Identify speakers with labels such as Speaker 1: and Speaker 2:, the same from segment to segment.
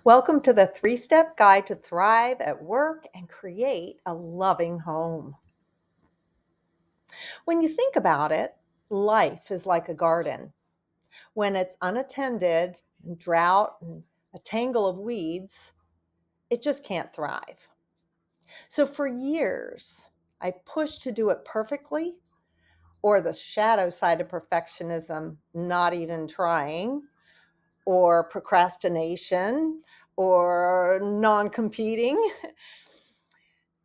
Speaker 1: Welcome to the 3-step guide to thrive at work and create a loving home. When you think about it, life is like a garden. When it's unattended, drought, and a tangle of weeds, it just can't thrive. So for years, I pushed to do it perfectly, or the shadow side of perfectionism, not even trying, or procrastination, or non competing.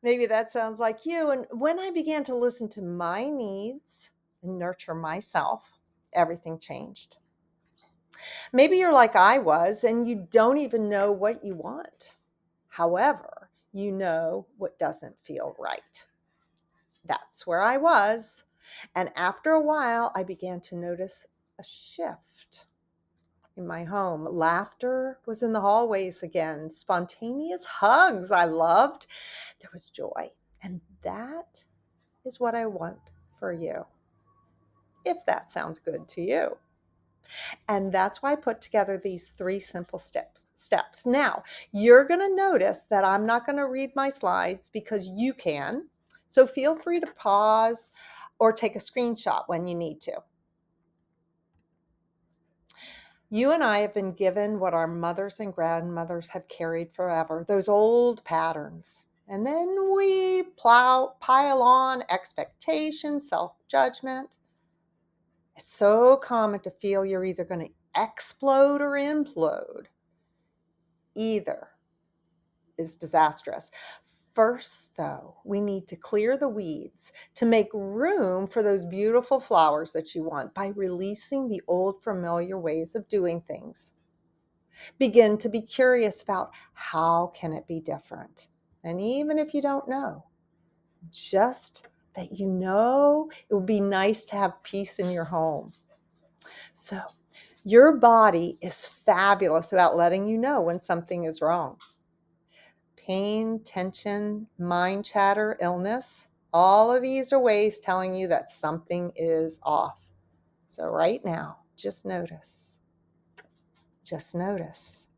Speaker 1: Maybe that sounds like you. And when I began to listen to my needs and nurture myself, everything changed. Maybe you're like I was and you don't even know what you want. However, you know what doesn't feel right. That's where I was. And after a while, I began to notice a shift in my home. Laughter was in the hallways again, spontaneous hugs I loved. There was joy. And that is what I want for you, if that sounds good to you. And that's why I put together these 3 simple steps. Now, you're going to notice that I'm not going to read my slides because you can. So feel free to pause or take a screenshot when you need to. You and I have been given what our mothers and grandmothers have carried forever, those old patterns. And then we pile on expectation, self-judgment. It's so common to feel you're either going to explode or implode. Either is disastrous. First, though, we need to clear the weeds to make room for those beautiful flowers that you want by releasing the old familiar ways of doing things. Begin to be curious about how can it be different? And even if you don't know, just that you know it would be nice to have peace in your home. So, your body is fabulous about letting you know when something is wrong. Pain, tension, mind chatter, illness, all of these are ways telling you that something is off. So right now, just notice. Just notice.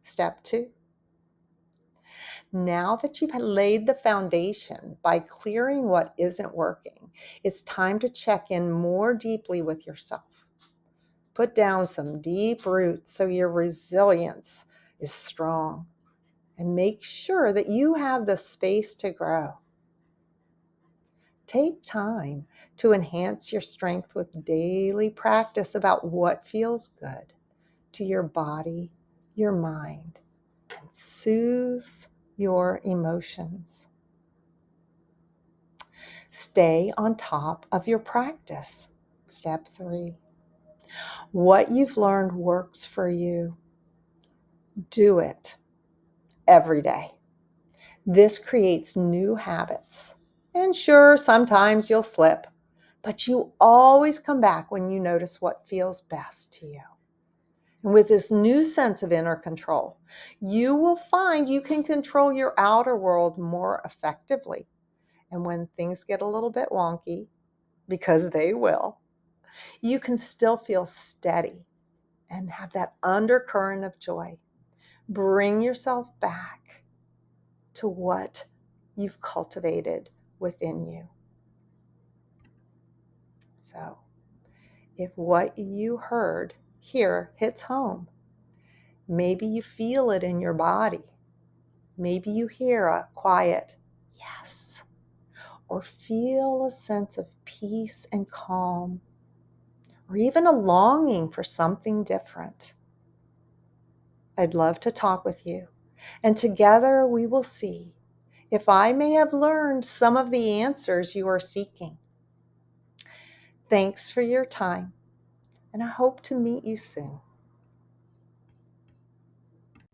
Speaker 1: Step 2. Now that you've laid the foundation by clearing what isn't working, it's time to check in more deeply with yourself. Put down some deep roots so your resilience is strong. And make sure that you have the space to grow. Take time to enhance your strength with daily practice about what feels good to your body, your mind, and soothes your emotions. Stay on top of your practice. Step 3. What you've learned works for you. Do it every day. This creates new habits. And sure, sometimes you'll slip, but you always come back when you notice what feels best to you. And with this new sense of inner control, you will find you can control your outer world more effectively. And when things get a little bit wonky, because they will, you can still feel steady and have that undercurrent of joy. Bring yourself back to what you've cultivated within you. So, if what you heard here hits home, maybe you feel it in your body. Maybe you hear a quiet yes, or feel a sense of peace and calm, or even a longing for something different. I'd love to talk with you, and together we will see if I may have learned some of the answers you are seeking. Thanks for your time, and I hope to meet you soon.